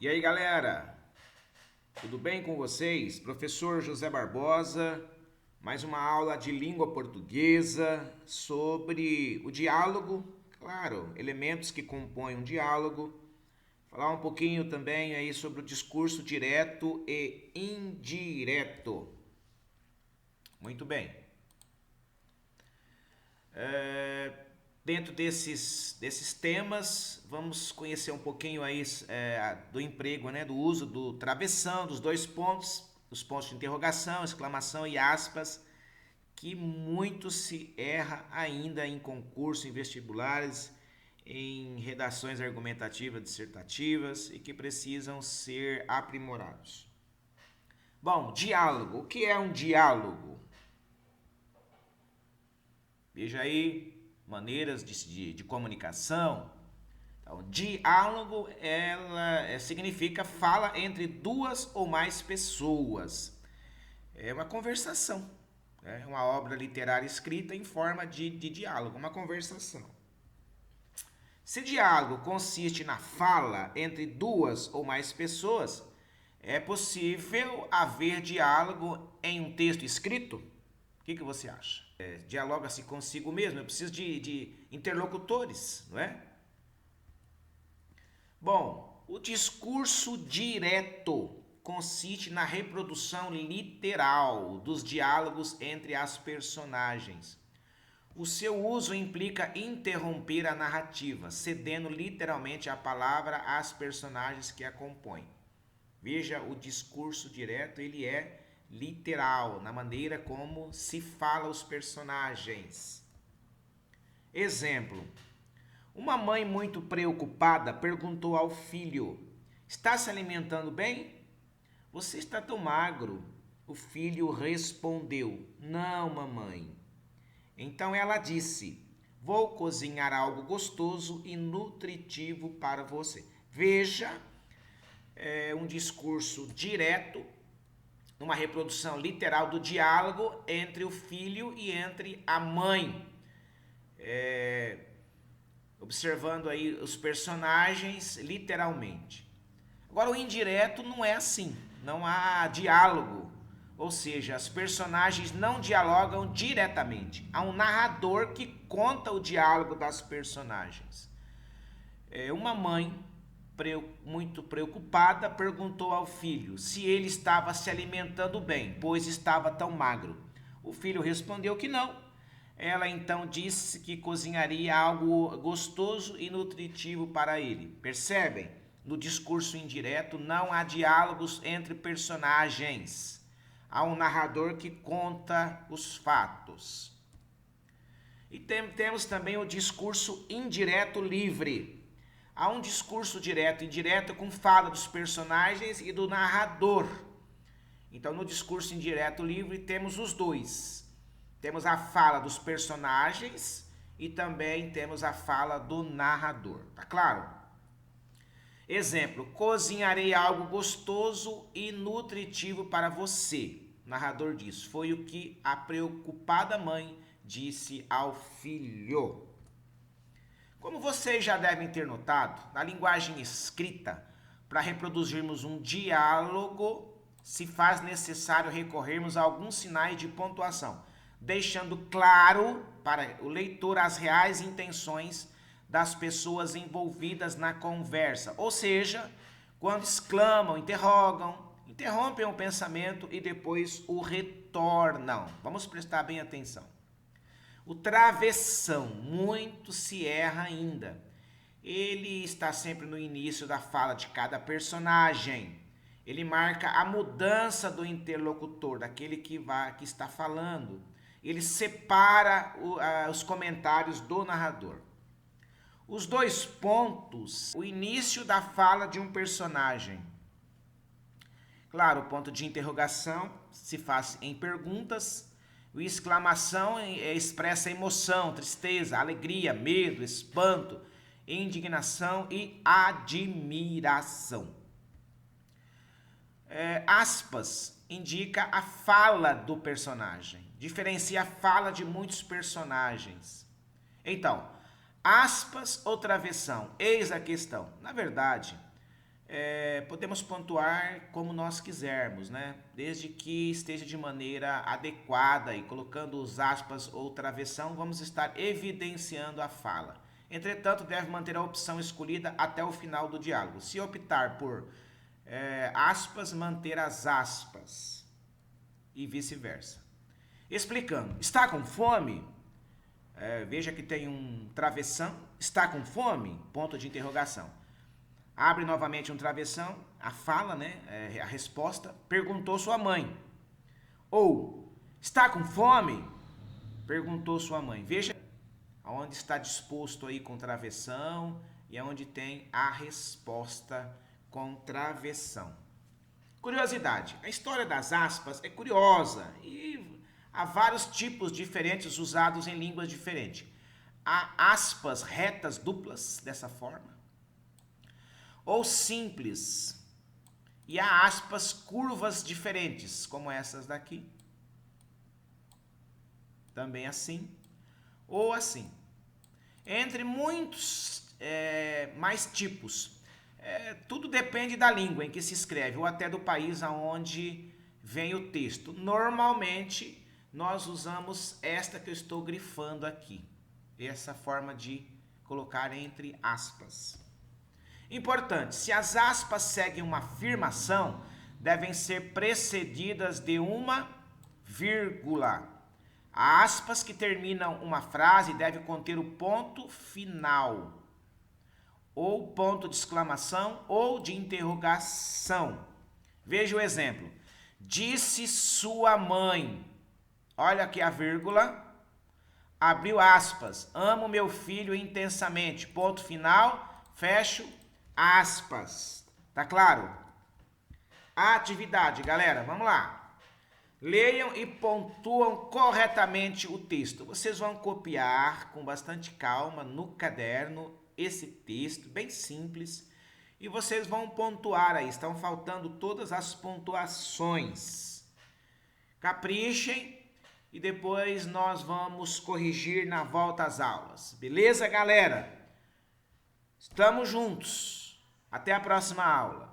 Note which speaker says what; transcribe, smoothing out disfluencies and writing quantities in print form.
Speaker 1: E aí, galera? Tudo bem com vocês? Professor José Barbosa, mais uma aula de língua portuguesa sobre o diálogo, claro, elementos que compõem um diálogo. Falar um pouquinho também aí sobre o discurso direto e indireto. Muito bem. Dentro desses temas, vamos conhecer um pouquinho aí do emprego, né, do uso do travessão, dos dois pontos, os pontos de interrogação, exclamação e aspas, que muito se erra ainda em concurso, em vestibulares, em redações argumentativas, dissertativas e que precisam ser aprimorados. Bom, diálogo. O que é um diálogo? Veja aí, maneiras de comunicação. Então, diálogo significa fala entre duas ou mais pessoas. É uma conversação. É uma obra literária escrita em forma de diálogo, uma conversação. Se diálogo consiste na fala entre duas ou mais pessoas, é possível haver diálogo em um texto escrito? O que você acha? Dialoga-se consigo mesmo, eu preciso de interlocutores, não é? Bom, o discurso direto consiste na reprodução literal dos diálogos entre as personagens. O seu uso implica interromper a narrativa, cedendo literalmente a palavra às personagens que a compõem. Veja, o discurso direto, ele é literal, na maneira como se fala os personagens. Exemplo: uma mãe muito preocupada perguntou ao filho: está se alimentando bem? Você está tão magro. O filho respondeu: não, mamãe. Então ela disse: vou cozinhar algo gostoso e nutritivo para você. Veja, é um discurso direto, uma reprodução literal do diálogo entre o filho e entre a mãe. Observando aí os personagens literalmente. Agora, o indireto não é assim, não há diálogo, ou seja, as personagens não dialogam diretamente. Há um narrador que conta o diálogo das personagens. Uma mãe, muito preocupada, perguntou ao filho se ele estava se alimentando bem, pois estava tão magro. O filho respondeu que não. Ela então disse que cozinharia algo gostoso e nutritivo para ele. Percebem? No discurso indireto não há diálogos entre personagens. Há um narrador que conta os fatos. E temos também o discurso indireto livre. Há um discurso direto e indireto com fala dos personagens e do narrador. Então, no discurso indireto livre, temos os dois. Temos a fala dos personagens e também temos a fala do narrador. Tá claro? Exemplo: cozinharei algo gostoso e nutritivo para você. O narrador diz: foi o que a preocupada mãe disse ao filho. Como vocês já devem ter notado, na linguagem escrita, para reproduzirmos um diálogo, se faz necessário recorrermos a alguns sinais de pontuação, deixando claro para o leitor as reais intenções das pessoas envolvidas na conversa. Ou seja, quando exclamam, interrompem o pensamento e depois o retornam. Vamos prestar bem atenção. O travessão, muito se erra ainda. Ele está sempre no início da fala de cada personagem. Ele marca a mudança do interlocutor, daquele que está falando. Ele separa os comentários do narrador. Os dois pontos, o início da fala de um personagem. Claro, o ponto de interrogação se faz em perguntas. O exclamação expressa emoção, tristeza, alegria, medo, espanto, indignação e admiração. Aspas indica a fala do personagem, diferencia a fala de muitos personagens. Então, aspas ou travessão? Eis a questão. Na verdade, podemos pontuar como nós quisermos, né? Desde que esteja de maneira adequada e colocando os aspas ou travessão, vamos estar evidenciando a fala. Entretanto, deve manter a opção escolhida até o final do diálogo. Se optar por aspas, manter as aspas e vice-versa. Explicando, está com fome? Veja que tem um travessão, está com fome? Ponto de interrogação. Abre novamente um travessão, a fala, né? A resposta, perguntou sua mãe. Ou, está com fome? Perguntou sua mãe. Veja onde está disposto aí com travessão e onde tem a resposta com travessão. Curiosidade, a história das aspas é curiosa e há vários tipos diferentes usados em línguas diferentes. Há aspas retas duplas dessa forma, ou simples, e há aspas curvas diferentes, como essas daqui, também assim, ou assim, entre muitos mais tipos. Tudo depende da língua em que se escreve, ou até do país aonde vem o texto. Normalmente, nós usamos esta que eu estou grifando aqui, essa forma de colocar entre aspas. Importante, se as aspas seguem uma afirmação, devem ser precedidas de uma vírgula. Aspas que terminam uma frase devem conter o ponto final, ou ponto de exclamação ou de interrogação. Veja o exemplo. Disse sua mãe. Olha aqui a vírgula. Abriu aspas. Amo meu filho intensamente. Ponto final. Fecho aspas. Tá claro? A atividade, galera. Vamos lá. Leiam e pontuam corretamente o texto. Vocês vão copiar com bastante calma no caderno esse texto, bem simples, e vocês vão pontuar aí. Estão faltando todas as pontuações. Caprichem e depois nós vamos corrigir na volta às aulas. Beleza, galera? Estamos juntos. Até a próxima aula.